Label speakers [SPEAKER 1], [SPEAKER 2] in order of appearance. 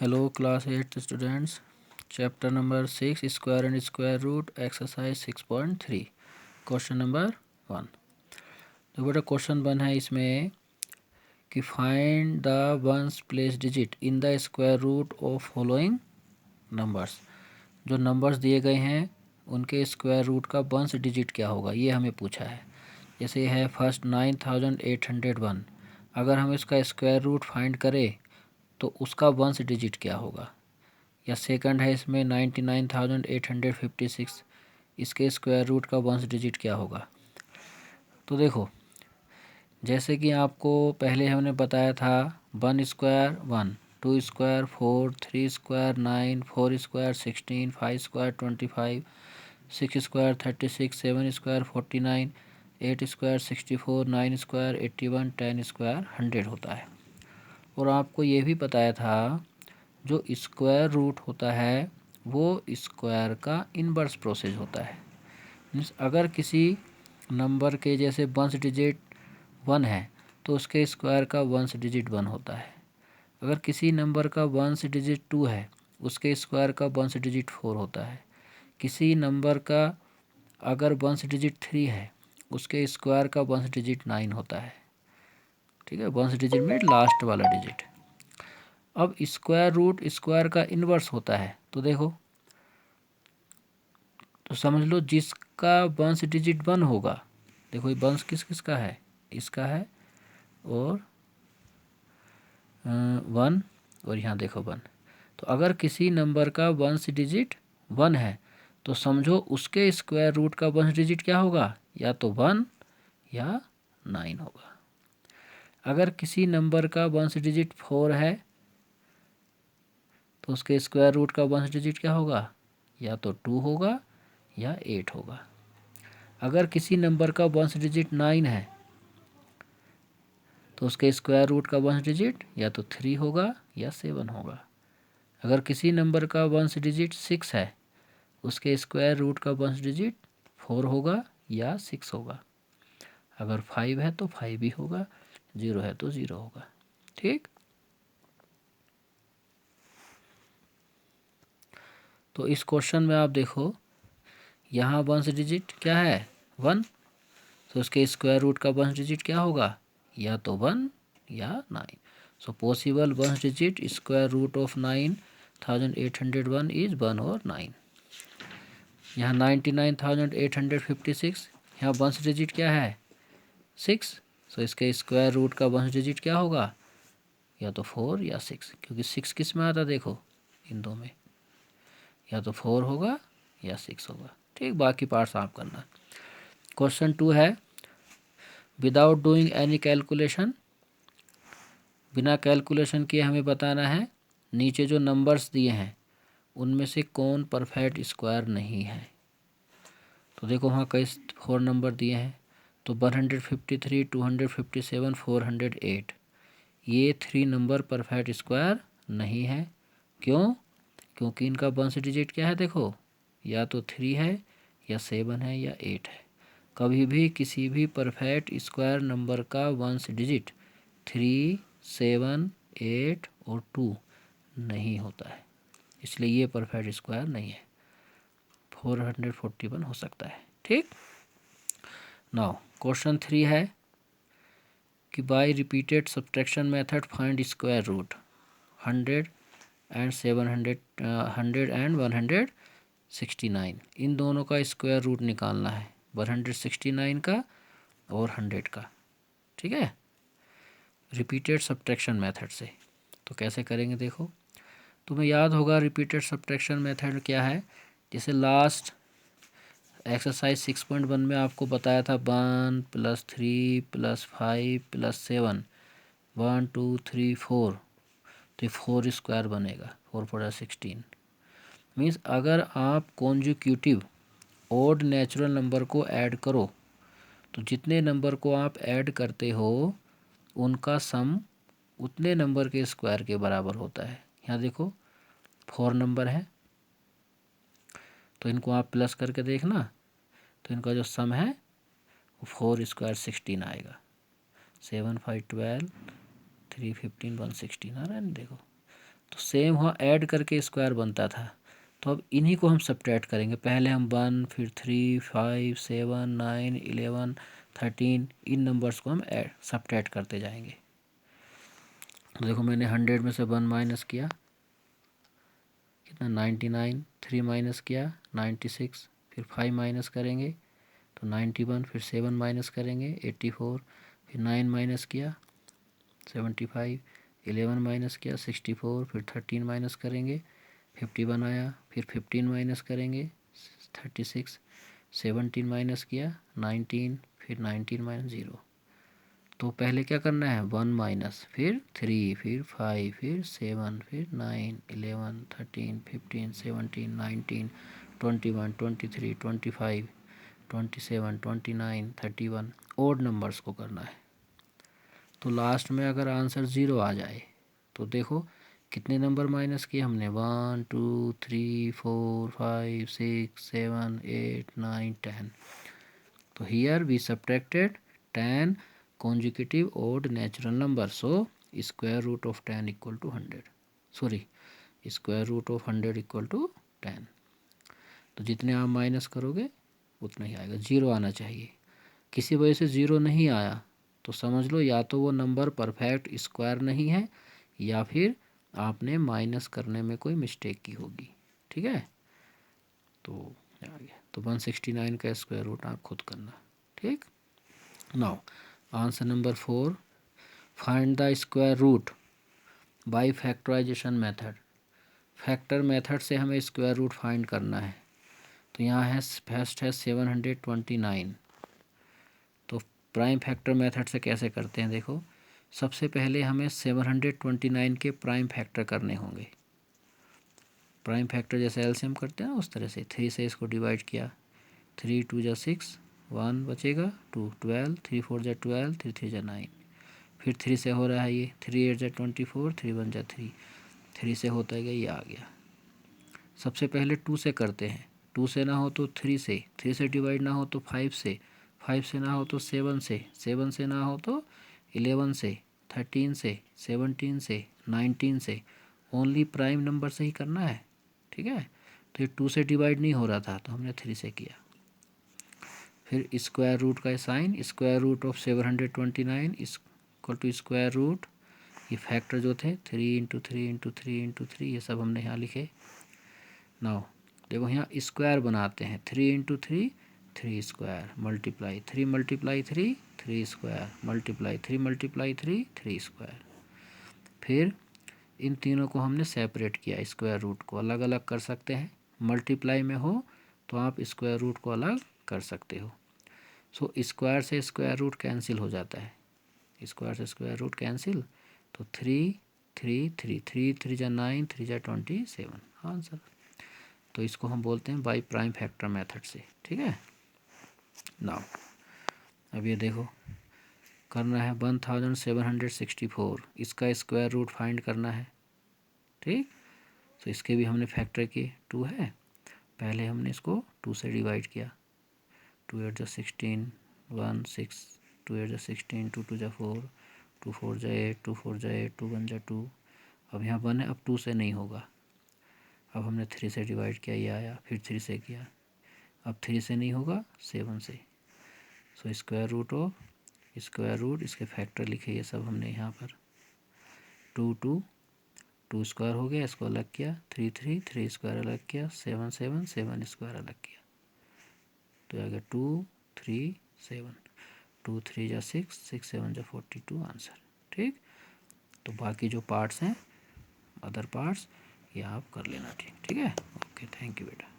[SPEAKER 1] Hello class 8 students, chapter number 6 square and square root exercise 6.3 question number 1। तो बेटा question 1 है इसमें कि find the ones place digit in the square root of following numbers. जो numbers दिए गए हैं उनके स्क्वायर रूट का वंस डिजिट क्या होगा ये हमें पूछा है। जैसे है फर्स्ट 9801, अगर हम इसका स्क्वायर रूट फाइंड करें तो उसका वंस डिजिट क्या होगा। या सेकंड है इसमें 99,856, इसके स्क्वायर रूट का वंस डिजिट क्या होगा। तो देखो जैसे कि आपको पहले हमने बताया था 1 square 1, 2 square 4, 3 square 9, 4 square 16, 5 square 25, 6 square 36, 7 square 49, 8 square 64, 9 square 81, 10 square 100 होता है। और आपको ये भी बताया था जो स्क्वायर रूट होता है वो स्क्वायर का इनवर्स प्रोसेस होता है। मीन्स अगर किसी नंबर के जैसे वंस डिजिट 1 है तो उसके स्क्वायर का वंस डिजिट 1 होता है। अगर किसी नंबर का वंस डिजिट 2 है उसके स्क्वायर का वंस डिजिट 4 होता है। किसी नंबर का अगर वंस डिजिट 3 है उसके स्क्वायर का वंस डिजिट 9 होता है। ठीक है, वंस डिजिट में लास्ट वाला डिजिट। अब स्क्वायर रूट स्क्वायर का इन्वर्स होता है तो देखो, तो समझ लो जिसका वंस डिजिट 1 होगा, देखो ये वंस किस किस का है, इसका है और 1 और यहाँ देखो 1। तो अगर किसी नंबर का वंस डिजिट 1 है तो समझो उसके स्क्वायर रूट का वंस डिजिट क्या होगा, या तो 1 या 9 होगा। अगर किसी नंबर का वंस डिजिट 4 है तो उसके स्क्वायर रूट का वंस डिजिट क्या होगा, या तो 2 होगा या 8 होगा। अगर किसी नंबर का वंस डिजिट 9 है तो उसके स्क्वायर रूट का वंस डिजिट या तो 3 होगा या 7 होगा। अगर किसी नंबर का वंस डिजिट 6 है उसके स्क्वायर रूट का वंस डिजिट 4 होगा या 6 होगा। अगर 5 है तो 5 ही होगा, 0 है तो 0 होगा। ठीक, तो इस क्वेश्चन में आप देखो यहाँ वंस डिजिट क्या है 1, तो उसके स्क्वायर रूट का वंस डिजिट क्या होगा, या तो 1 या 9। So possible ones digit square root of 9801 is 1 और 9। यहाँ 99,856, यहाँ वंस डिजिट क्या है 6, सो इसके स्क्वायर रूट का वंस डिजिट क्या होगा, या तो 4 या 6, क्योंकि 6 किस में आता देखो इन दो में, या तो 4 होगा या 6 होगा। ठीक, बाकी पार्ट्स आप करना। क्वेश्चन 2 है विदाउट डूइंग एनी कैलकुलेशन, बिना कैलकुलेशन किए हमें बताना है नीचे जो नंबर्स दिए हैं उनमें से कौन परफेक्ट स्क्वायर नहीं है। तो देखो वहाँ कई 4 नंबर दिए हैं, तो 153, 257, 408, ये 3 नंबर परफेक्ट स्क्वायर नहीं है। क्यों? क्योंकि इनका वंस डिजिट क्या है देखो, या तो 3 है या 7 है या 8 है। कभी भी किसी भी परफेक्ट स्क्वायर नंबर का वंस डिजिट 3, 7, 8 और 2 नहीं होता है, इसलिए ये परफेक्ट स्क्वायर नहीं है। 441 हो सकता है। ठीक, नाउ क्वेश्चन 3 है कि by repeated subtraction method find square root 100 and 700 100 and 169, इन दोनों का स्क्वायर रूट निकालना है, 169 का और 100 का। ठीक है, रिपीटेड सब्ट्रैक्शन मेथड से। तो कैसे करेंगे देखो, तुम्हें याद होगा रिपीटेड सब्ट्रैक्शन मेथड क्या है। जैसे लास्ट एक्सरसाइज 6.1 में आपको बताया था 1 + 3 + 5 + 7, 1 2 3 4, तो 4 स्क्वायर बनेगा, 4 4 16। मीन्स अगर आप कॉन्जिक्यूटिव ओड नेचुरल नंबर को ऐड करो तो जितने नंबर को आप ऐड करते हो उनका सम उतने नंबर के स्क्वायर के बराबर होता है। यहाँ देखो 4 नंबर है तो इनको आप प्लस करके देखना, तो इनका जो सम है वो 4 स्क्वायर 16 आएगा। 7 5 12, 3 15 116 आ रहा है ना देखो। तो सेम वहाँ ऐड करके स्क्वायर बनता था, तो अब इन्हीं को हम सब्ट्रैक्ट करेंगे। पहले हम 1, फिर 3, 5, 7, 9, 11, 13 इन नंबर्स को हम सब्ट्रैक्ट करते जाएंगे। तो देखो मैंने 100 में से 1 माइनस किया, कितना 99, 3 माइनस किया 96, फिर 5 माइनस करेंगे तो 91, फिर 7 माइनस करेंगे 84, फिर 9 माइनस किया 75, 11 माइनस किया 64, फिर 13 माइनस करेंगे 51 आया, फिर 15 माइनस करेंगे 36, 17 माइनस किया 19, फिर 19 माइनस 0। तो पहले क्या करना है 1 माइनस, फिर 3, फिर 5, फिर 7, फिर 9, 11, 13, 15, 17, 19, 21, 23, 25, 27, 29, 31 ओड नंबर्स को करना है। तो लास्ट में अगर आंसर 0 आ जाए तो देखो कितने नंबर माइनस किए हमने 1, 2, 3, 4, 5, 6, 7, 8, 9, 10। तो here we subtracted 10 consecutive odd natural numbers, so square root of 10 equal to 100, sorry square root of 100 equal to 10। तो जितने आप माइनस करोगे उतना ही आएगा, 0 आना चाहिए। किसी वजह से 0 नहीं आया तो समझ लो या तो वो नंबर परफेक्ट स्क्वायर नहीं है या फिर आपने माइनस करने में कोई मिस्टेक की होगी। ठीक है, तो आ गया। तो 169 का स्क्वायर रूट आप खुद करना। ठीक, now answer number 4, find the square root by factorisation method. Factor method से हमें स्क्वायर रूट फाइंड करना है। तो यहाँ है फर्स्ट है 729। तो प्राइम फैक्टर मेथड से कैसे करते हैं, देखो सबसे पहले हमें 729 के प्राइम फैक्टर करने होंगे। प्राइम फैक्टर जैसे एलसीएम करते हैं ना उस तरह से 3 से इसको डिवाइड किया, 3 2 जा 6, 1 बचेगा 2, 12, 3 4 जा 12, 3 3 जा 9, फिर 3 से हो रहा है ये 3 8 जा 24, 3 1 जा 3, 3 से होता है ये आ गया। सबसे पहले 2 से करते हैं, 2 से ना हो तो 3 से, 3 से डिवाइड ना हो तो 5 से, 5 से ना हो तो 7 से, 7 से ना हो तो 11 से, 13 से, 17 से, 19 से, ओनली प्राइम नंबर से ही करना है। ठीक है, तो ये 2 से डिवाइड नहीं हो रहा था तो हमने 3 से किया। फिर स्क्वायर रूट का sign, square root of 729 equal to square root, ये फैक्टर जो थे 3 इंटू 3 इंटू 3 इंटू 3 ये सब हमने यहाँ लिखे। नाउ देखो यहाँ स्क्वायर बनाते हैं, 3 into 3 3 square multiply 3 multiply 3 3 square multiply 3 multiply 3 3 square. फिर इन तीनों को हमने सेपरेट किया, स्क्वायर रूट को अलग अलग कर सकते हैं। मल्टीप्लाई में हो तो आप स्क्वायर रूट को अलग कर सकते हो। सो स्क्वायर से स्क्वायर रूट कैंसिल हो जाता है, स्क्वायर से स्क्वायर रूट कैंसिल, तो 3 3 3 3 3 जा 9, 3 जा 27 आंसर। तो इसको हम बोलते हैं बाई प्राइम फैक्टर मेथड से। ठीक है, नाउ अब ये देखो करना है 1764, इसका स्क्वायर रूट फाइंड करना है। ठीक, तो इसके भी हमने फैक्टर किए, 2 है, पहले हमने इसको 2 से डिवाइड किया, 2 8 जा 16, 1 6, 2 8 जा 16, 2 2 जा 4, 2 4 जा 8, 2 4 जा 8, 2 1 जा 2। अब यहाँ 1 है, अब 2 से नहीं होगा, अब हमने 3 से डिवाइड किया, ये आया, फिर 3 से किया, अब 3 से नहीं होगा 7 से। So square root of square root, इसके फैक्टर लिखे ये सब हमने यहाँ पर, 2 2 2 स्क्वायर हो गया, इसको अलग किया, 3 3 3 स्क्वायर अलग किया, 7 7 7 स्क्वायर अलग किया, तो आ गया 2 3 7, 2 3 जा 6, 6 7 जा 42 आंसर। ठीक, तो बाकी जो पार्ट्स हैं अदर पार्ट्स ये आप कर लेना। ठीक, ठीक है, ओके, थैंक यू बेटा।